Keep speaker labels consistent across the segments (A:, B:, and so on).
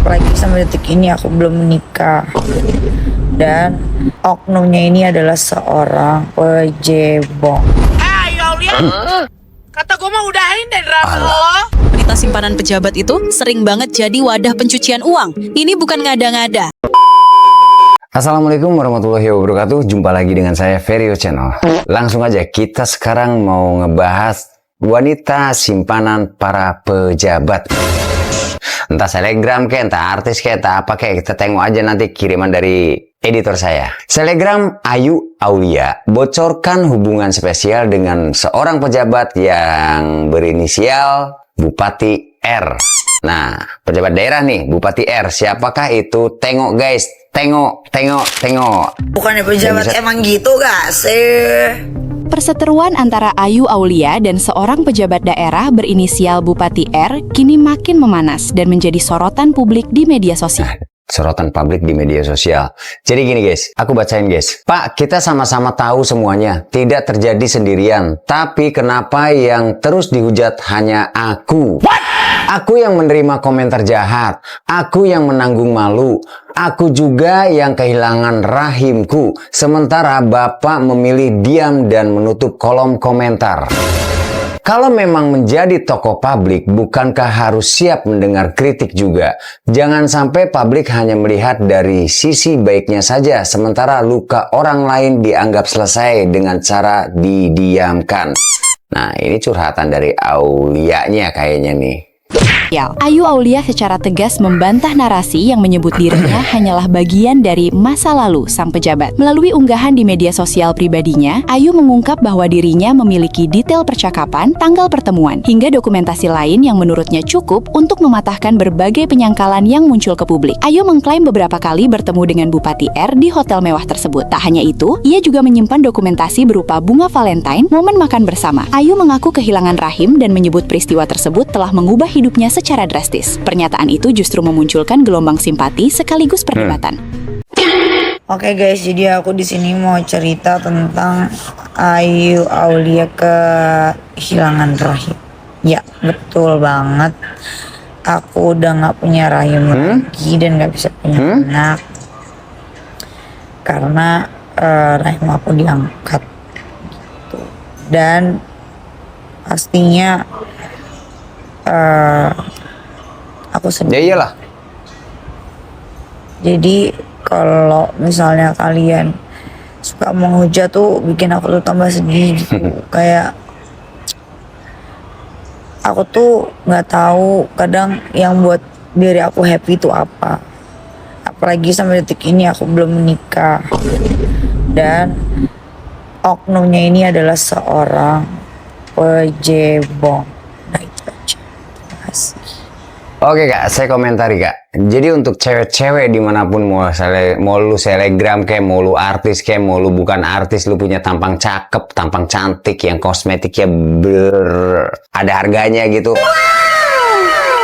A: Apalagi sampai detik ini aku belum menikah. Dan oknumnya ini adalah seorang pejebong.
B: Ayo lihat. Kata gue mau udahin deh drama lo.
C: Berita simpanan pejabat itu sering banget jadi wadah pencucian uang. Ini bukan ngada-ngada.
D: Assalamualaikum warahmatullahi wabarakatuh. Jumpa lagi dengan saya Verio Channel. Langsung aja kita sekarang mau ngebahas wanita simpanan para pejabat. Entah selebgram kayak, entah artis kayak, entah apa kayak, kita tengok aja nanti kiriman dari editor saya. Selebgram Ayu Aulia bocorkan hubungan spesial dengan seorang pejabat yang berinisial Bupati R. Nah, pejabat daerah nih, Bupati R. Siapakah itu? Tengok guys, tengok.
A: Bukannya pejabat emang gitu gak sih?
E: Perseteruan antara Ayu Aulia dan seorang pejabat daerah berinisial Bupati R kini makin memanas dan menjadi sorotan publik di media sosial.
D: Sorotan publik di media sosial. Jadi gini guys, aku bacain guys. Pak, kita sama-sama tahu semuanya tidak terjadi sendirian. Tapi kenapa yang terus dihujat hanya aku? Aku yang menerima komentar jahat, aku yang menanggung malu, aku juga yang kehilangan rahimku. Sementara Bapak memilih diam dan menutup kolom komentar. Kalau memang menjadi tokoh publik, bukankah harus siap mendengar kritik juga? Jangan sampai publik hanya melihat dari sisi baiknya saja, sementara luka orang lain dianggap selesai dengan cara didiamkan. Nah, ini curhatan dari Aulianya kayaknya nih.
E: Ayu Aulia secara tegas membantah narasi yang menyebut dirinya hanyalah bagian dari masa lalu sang pejabat. Melalui unggahan di media sosial pribadinya, Ayu mengungkap bahwa dirinya memiliki detail percakapan, tanggal pertemuan, hingga dokumentasi lain yang menurutnya cukup untuk mematahkan berbagai penyangkalan yang muncul ke publik. Ayu mengklaim beberapa kali bertemu dengan Bupati R di hotel mewah tersebut. Tak hanya itu, ia juga menyimpan dokumentasi berupa bunga Valentine, momen makan bersama. Ayu mengaku kehilangan rahim dan menyebut peristiwa tersebut telah mengubah hidupnya secara drastis. Pernyataan itu justru memunculkan gelombang simpati sekaligus perdebatan.
A: Oke guys, jadi aku di sini mau cerita tentang Ayu Aulia kehilangan rahim. Ya, betul banget. Aku udah nggak punya rahim lagi dan nggak bisa punya anak karena rahim aku diangkat. Gitu. Dan pastinya aku sedih.
D: Ya iyalah.
A: Jadi kalau misalnya kalian suka menghujat tuh bikin aku tuh tambah sedih gitu. Kayak aku tuh nggak tahu kadang yang buat diri aku happy itu apa. Apalagi sampai detik ini aku belum menikah. Dan oknumnya ini adalah seorang pejebong. Nah itu aja. Terima kasih.
D: Oke kak, saya komentari kak. Jadi untuk cewek-cewek dimanapun, mau lu selebgram kayak, mau lu artis kayak, mau lu bukan artis, lu punya tampang cakep, tampang cantik, yang kosmetiknya ada harganya gitu.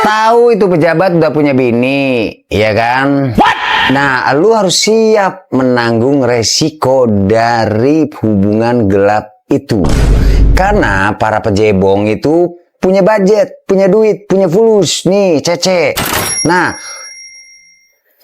D: Tahu itu pejabat udah punya bini, ya kan? Nah, lu harus siap menanggung resiko dari hubungan gelap itu. Karena para pejebong itu punya budget, punya duit, punya fulus, nih cece. Nah,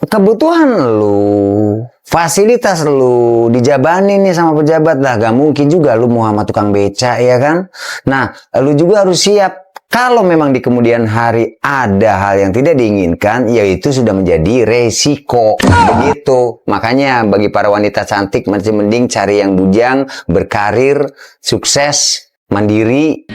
D: kebutuhan lu, fasilitas lu dijabanin nih sama pejabat lah. Gak mungkin juga lu mau sama tukang beca, ya kan? Nah, lu juga harus siap. Kalau memang di kemudian hari ada hal yang tidak diinginkan, yaitu sudah menjadi resiko. Begitu. Makanya bagi para wanita cantik masih mending cari yang bujang, berkarir, sukses, mandiri.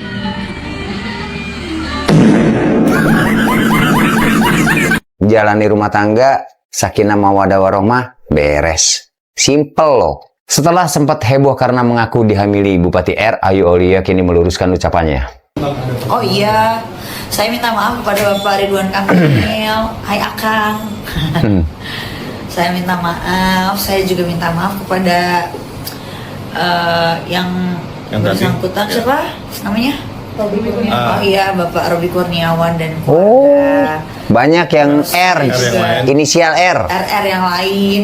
D: Jalani rumah tangga, sakinah mawaddah warohmah, beres. Simple loh. Setelah sempat heboh karena mengaku dihamili Bupati R, Ayu Aulia kini meluruskan ucapannya.
A: Oh iya, saya minta maaf kepada Bapak Ridwan Kamil. Hai Akang. Saya minta maaf. Saya juga minta maaf kepada yang bersangkutan. Siapa namanya? Oh iya, Bapak Robi Kurniawan dan keluarga.
D: Banyak yang R, inisial R.
A: RR yang lain.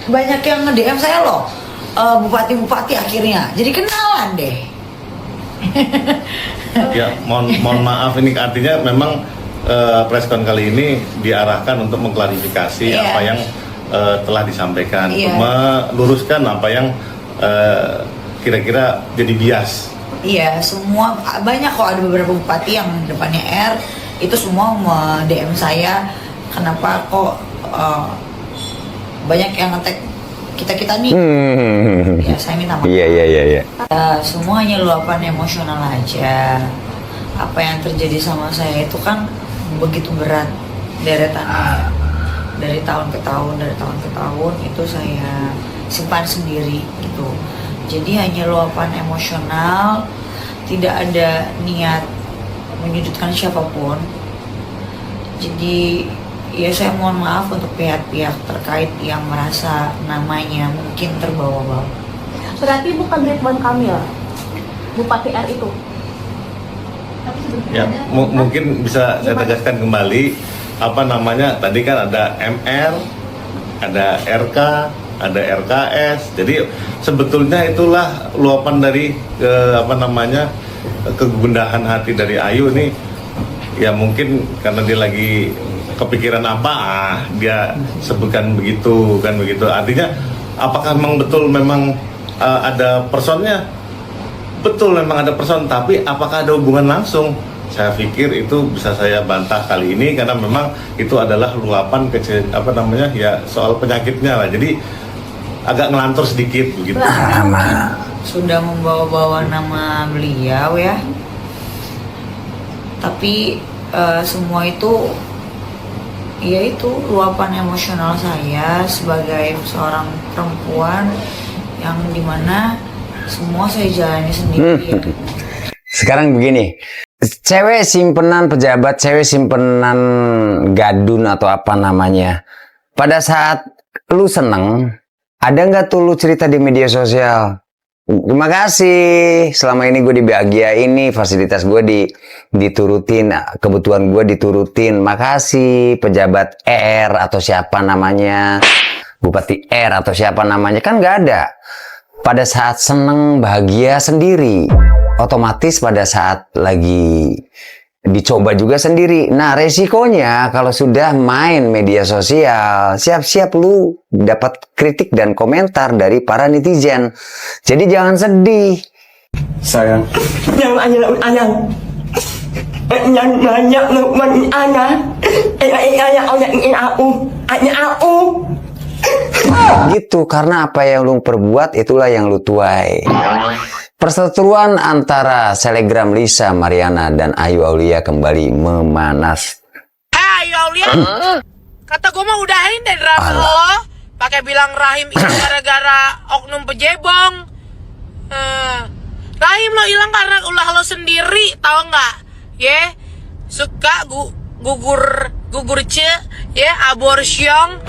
A: Banyak yang nge-DM saya loh. Bupati-bupati akhirnya. Jadi kenalan deh.
F: Ya, mohon maaf, ini artinya memang preskon kali ini diarahkan untuk mengklarifikasi
A: Iya.
F: apa yang telah disampaikan,
A: Iya.
F: meluruskan apa yang kira-kira jadi bias.
A: Iya, semua banyak kok, ada beberapa bupati yang depannya R itu semua DM saya, kenapa kok banyak yang ngetek kita nih. Ya saya minta maaf.
D: Iya.
A: Semua hanya luapan emosional aja. Apa yang terjadi sama saya itu kan begitu berat deretannya, dari tahun ke tahun itu saya simpan sendiri gitu. Jadi hanya luapan emosional, tidak ada niat menyudutkan siapapun. Jadi ya saya mohon maaf untuk pihak-pihak terkait yang merasa namanya mungkin terbawa-bawa.
G: Berarti bukan Ridwan Kamil, Bupati R itu.
F: Ya, mungkin bisa saya tegaskan kembali, apa namanya, tadi kan ada MR, ada RK, ada RKS. Jadi sebetulnya itulah luapan dari kegundahan hati dari Ayu nih. Ya mungkin karena dia lagi kepikiran apa, dia sebutkan begitu kan begitu. Artinya apakah memang ada personnya? Betul, memang ada person, tapi apakah ada hubungan langsung? Saya pikir itu bisa saya bantah kali ini karena memang itu adalah luapan soal penyakitnya lah. Jadi agak ngelantur sedikit begitu.
A: Sudah membawa-bawa nama beliau ya. Tapi semua itu yaitu luapan emosional saya sebagai seorang perempuan yang dimana semua saya jalani sendiri.
D: Sekarang begini, cewek simpenan pejabat, cewek simpenan gadun atau apa namanya, pada saat lu seneng, ada nggak tuh lu cerita di media sosial? Terima kasih, selama ini gue dibahagiain nih, fasilitas gue diturutin, kebutuhan gue diturutin. Makasih pejabat R atau siapa namanya, Bupati R atau siapa namanya, kan nggak ada. Pada saat seneng, bahagia sendiri, otomatis pada saat lagi dicoba juga sendiri. Nah, resikonya kalau sudah main media sosial, siap-siap lu dapat kritik dan komentar dari para netizen. Jadi jangan sedih.
H: Sayang. Yang ayang. Yang banyak lupa anak. Aku.
D: Gitu, karena apa yang lu perbuat itulah yang lu tuai. Perseteruan antara selegram Lisa Mariana dan Ayu Aulia kembali memanas.
B: Ayu Aulia, kata gue mah udahin deh drama lo. Pakai bilang Rahim itu gara-gara oknum pejebong. Rahim lo hilang karena ulah lo sendiri, tau nggak? Suka gugur aborsion,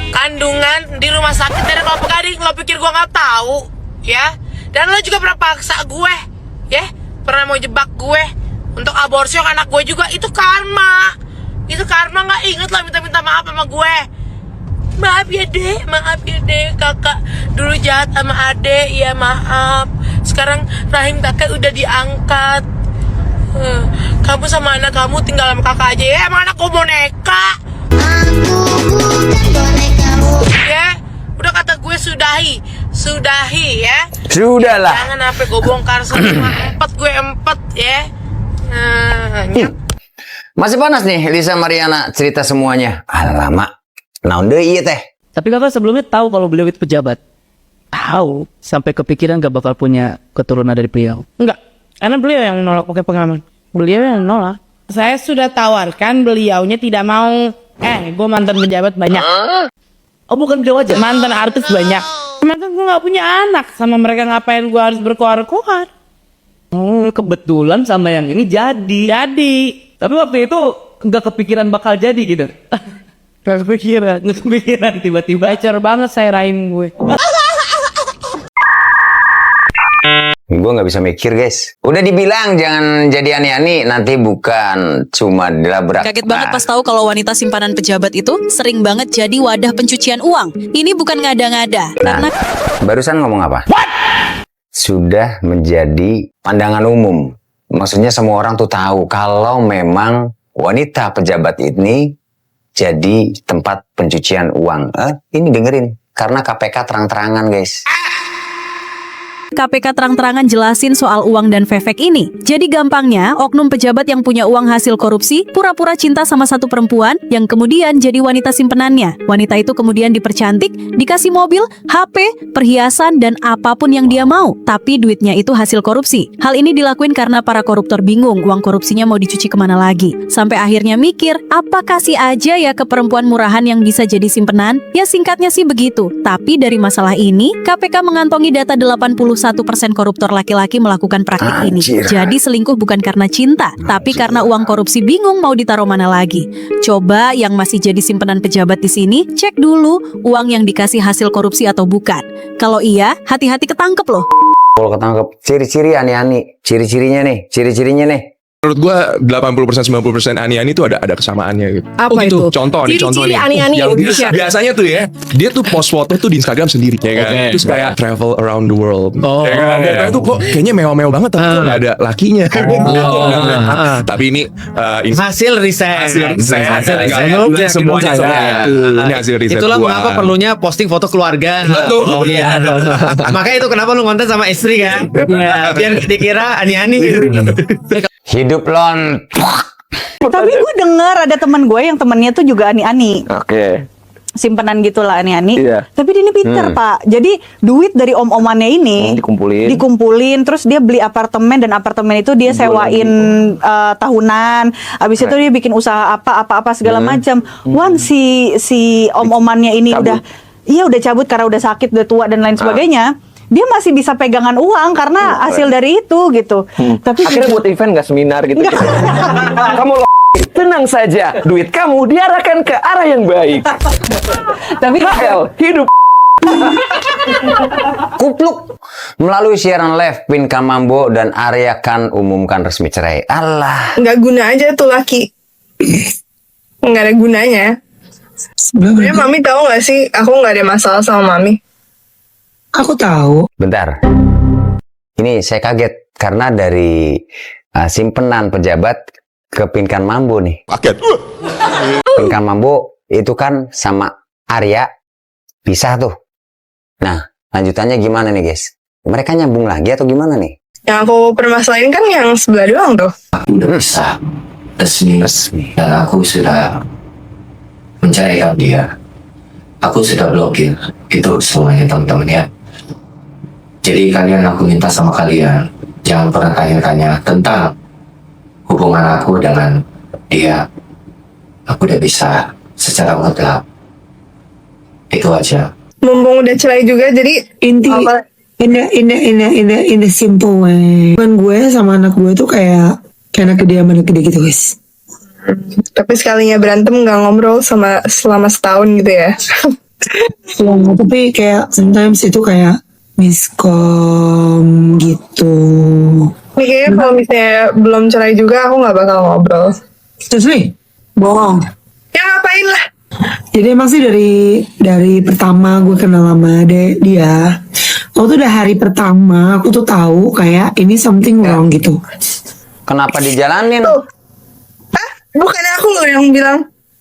B: kandungan di rumah sakit dari Kelapa Gading. Lo pikir gue nggak tahu, ya? Dan lo juga pernah paksa gue, pernah mau jebak gue untuk aborsi anak gue juga. Itu karma nggak inget lo minta maaf sama gue. Maaf ya dek, kakak dulu jahat sama adek, ya maaf. Sekarang rahim kakak udah diangkat. Kamu sama anak kamu tinggal sama kakak aja ya, emang anak gue boneka. Udah kata gue sudahi ya.
D: Sudahlah.
B: Jangan sampai gue bongkar semua empet ya.
D: Masih panas nih Lisa Mariana cerita semuanya. Alamak. Naon deui ieu teh?
I: Tapi kakak sebelumnya tahu kalau beliau itu pejabat. Tahu, sampai kepikiran gak bakal punya keturunan dari beliau.
J: Enggak, karena beliau yang menolak pakai pengalaman. Beliau yang menolak. Saya sudah tawarkan, beliaunya tidak mau. Gue mantan pejabat banyak.
I: Oh, bukan beliau aja?
J: Mantan artis banyak. Mantan gue gak punya anak. Sama mereka ngapain gue harus berkoar-koar.
I: Kebetulan sama yang ini jadi. Tapi waktu itu gak kepikiran bakal jadi gitu.
J: Gak kepikiran tiba-tiba. Ecer banget saya Rahim gue.
D: Gue nggak bisa mikir guys. Udah dibilang jangan jadi aneh-aneh, nanti bukan cuma dilabrak.
C: Kaget banget pas tahu kalau wanita simpanan pejabat itu sering banget jadi wadah pencucian uang. Ini bukan ngada-ngada. Karena
D: barusan ngomong apa? Sudah menjadi pandangan umum. Maksudnya semua orang tuh tahu kalau memang wanita pejabat ini jadi tempat pencucian uang. Ini dengerin, karena KPK terang-terangan guys.
C: KPK terang-terangan jelasin soal uang dan fefek ini. Jadi gampangnya, oknum pejabat yang punya uang hasil korupsi pura-pura cinta sama satu perempuan yang kemudian jadi wanita simpenannya. Wanita itu kemudian dipercantik, dikasih mobil, HP, perhiasan, dan apapun yang dia mau. Tapi duitnya itu hasil korupsi. Hal ini dilakuin karena para koruptor bingung uang korupsinya mau dicuci kemana lagi. Sampai akhirnya mikir, apa kasih aja ya ke perempuan murahan yang bisa jadi simpenan? Ya singkatnya sih begitu. Tapi dari masalah ini, KPK mengantongi data 81% koruptor laki-laki melakukan praktik ini. Jadi selingkuh bukan karena cinta, tapi karena uang korupsi bingung mau ditaruh mana lagi. Coba yang masih jadi simpenan pejabat di sini, cek dulu uang yang dikasih hasil korupsi atau bukan. Kalau iya, hati-hati ketangkep loh.
D: Kalau ketangkep, ciri-ciri ani-ani. Ciri-cirinya nih.
K: Menurut gua 80% 90% ani-ani itu ada kesamaannya gitu.
J: Apa itu?
K: Contoh nih.
J: Ciri-ciri ani-ani
K: Yang
J: Indonesia.
K: biasanya tuh ya, dia tuh post foto tuh di Instagram sendiri ya kan. Terus kayak travel around the world. Ya kan? Dan itu kok kayaknya mewah-mewah banget tapi kok nggak ada lakinya. Tapi ini
I: Hasil riset.
K: Semuanya ini hasil riset.
I: Itulah
K: gua.
I: mengapa perlunya posting foto keluarga.
K: Betul.
I: Iya. Makanya itu kenapa lu konten sama istri kan? Biar dikira ani-ani.
D: Hidup lon.
L: Tapi gue denger ada teman gue yang temennya tuh juga ani-ani.
H: Oke.
L: Simpenan gitulah ani-ani.
H: Iya.
L: Tapi dia ini pinter Pak. Jadi duit dari om-omannya ini dikumpulin, terus dia beli apartemen, dan apartemen itu dia sewain tahunan. Abis itu dia bikin usaha apa segala macam. Si om-omannya ini udah cabut karena udah sakit, udah tua dan lain sebagainya. Dia masih bisa pegangan uang karena hasil dari itu gitu. Tapi
H: Akhirnya buat event nggak seminar gitu. Kamu tenang saja, duit kamu diarahkan ke arah yang baik.
L: Tapi
H: hidup.
D: Kupluk. Melalui siaran live, Pinka Mambo dan Arya Khan umumkan resmi cerai. Allah.
B: Nggak guna aja tuh laki. Nggak ada gunanya. Sebenarnya Mami tahu nggak sih, aku nggak ada masalah sama Mami.
L: aku tahu.
D: Bentar. Ini saya kaget karena dari simpenan pejabat ke Pinkan Mambo nih.
K: Paket.
D: Pinkan Mambo itu kan sama Arya pisah tuh. Nah, lanjutannya gimana nih guys? Mereka nyambung lagi atau gimana nih?
B: Yang aku permasalahin kan yang sebelah doang tuh.
M: Aku udah bisa resmi. Dan aku sudah menceraikan dia. Aku sudah blokir itu semuanya teman-teman ya. Jadi aku minta sama kalian jangan pernah tanya-tanya tentang hubungan aku dengan dia. Aku udah bisa secara mutlak. Itu aja.
B: Mumpung udah cerai juga, jadi
N: inti in a simple way. Kan gue sama anak gue tuh kayak anak gede sama anak gede gitu guys.
B: Tapi sekalinya berantem nggak ngobrol selama setahun gitu ya.
N: Tapi kayak sometimes itu kayak miskom gitu.
B: Ini kayaknya kalau misalnya belum cerai juga aku nggak bakal ngobrol.
N: Terus nih, bohong.
B: Ya ngapain lah.
N: Jadi emang sih dari pertama gue kenal sama dia, waktu udah hari pertama aku tuh tahu kayak ini something wrong gitu.
D: Kenapa dijalanin?
B: Tuh. Bukannya aku loh yang bilang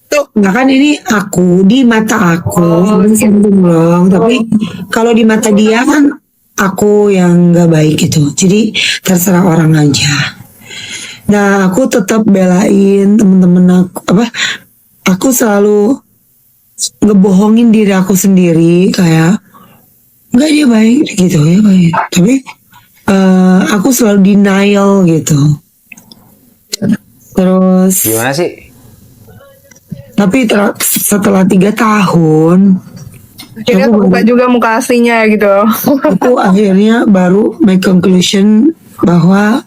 B: tuh.
N: Nggak kan ini aku di mata aku something wrong, tapi kalau di mata dia kan aku yang nggak baik gitu. Jadi terserah orang aja. Nah aku tetap belain temen-temen aku aku selalu ngebohongin diri aku sendiri kayak nggak dia baik gitu ya baik. Tapi aku selalu denial gitu. Terus
D: gimana sih?
N: Tapi setelah 3 tahun
B: akhirnya terbuka juga muka aslinya gitu.
N: Aku akhirnya baru make conclusion bahwa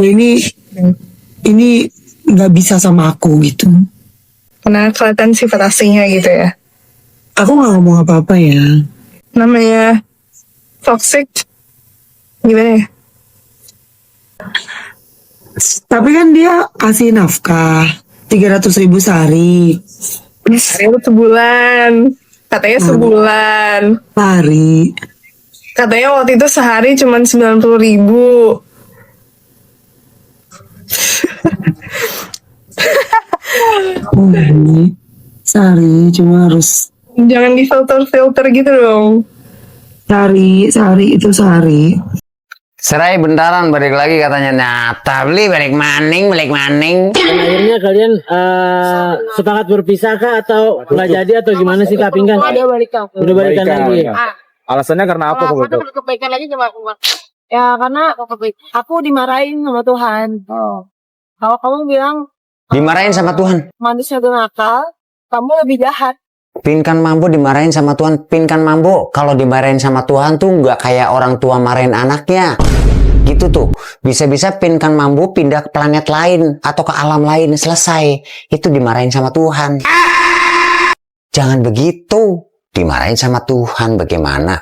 N: ini nggak bisa sama aku gitu.
B: Karena kelihatan sifat aslinya gitu ya.
N: Aku nggak ngomong apa-apa ya.
B: Namanya toxic gimana ya?
N: Tapi kan dia kasih nafkah 300.000 sehari.
B: Itu sebulan. Katanya sebulan.
N: Sehari.
B: Katanya waktu itu sehari cuma 90.000.
N: Oh, ini Sari cuma harus
G: Jangan difilter-filter gitu dong.
N: Sari itu Sari.
D: Serai bentaran balik lagi katanya. Nah, tabli balik maning.
I: Dan akhirnya kalian sepakat berpisah kah atau nggak jadi atau gimana sih Kak Pinggan?
G: Udah balikan.
I: Udah balikan lagi.
K: Alasannya karena apa kok betul?
G: Kebaikan lagi cuma ya karena aku dimarahin sama Tuhan. Kalau kamu bilang
D: Dimarahin sama Tuhan.
G: manusia nakal, kamu lebih jahat.
D: Pinkan Mambo dimarahin sama Tuhan. Pinkan Mambo kalau dimarahin sama Tuhan tuh nggak kayak orang tua marahin anaknya. Gitu tuh. Bisa-bisa Pinkan Mambo pindah ke planet lain atau ke alam lain. Selesai. Itu dimarahin sama Tuhan. Jangan begitu. Dimarahin sama Tuhan bagaimana?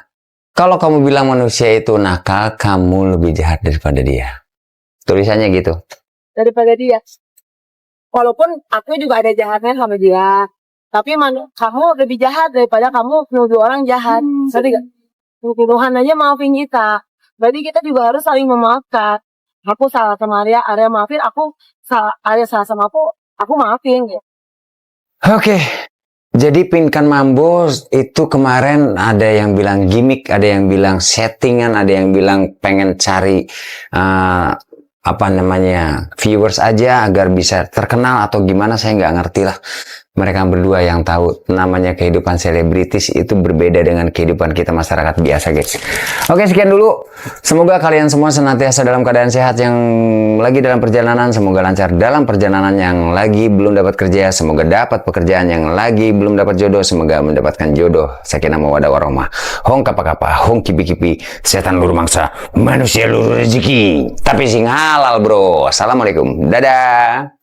D: Kalau kamu bilang manusia itu nakal, kamu lebih jahat daripada dia. Tulisannya gitu.
G: Daripada dia. Walaupun aku juga ada jahatnya sama dia. Tapi kamu lebih jahat daripada kamu menuduh orang jahat. Ngerti gak? Tuhan aja maafin kita. Berarti kita juga harus saling memaafkan. Aku salah sama Arya maafin. Arya salah sama aku maafin. Gitu.
D: Oke. Jadi Pinkan Mambo itu kemarin ada yang bilang gimmick, ada yang bilang settingan, ada yang bilang pengen cari viewers aja agar bisa terkenal atau gimana, saya nggak ngerti lah. Mereka berdua yang tahu. Namanya kehidupan selebritis itu berbeda dengan kehidupan kita masyarakat biasa, guys. Oke, sekian dulu. Semoga kalian semua senantiasa dalam keadaan sehat. Yang lagi dalam perjalanan, semoga lancar dalam perjalanan. Yang lagi belum dapat kerja, semoga dapat pekerjaan. Yang lagi belum dapat jodoh, semoga mendapatkan jodoh. Sakinah mawaddah warahmah. Hong kapa-kapa, hong kipi-kipi, setan luru mangsa, manusia luru rezeki. Tapi sing halal, bro. Assalamualaikum. Dadah.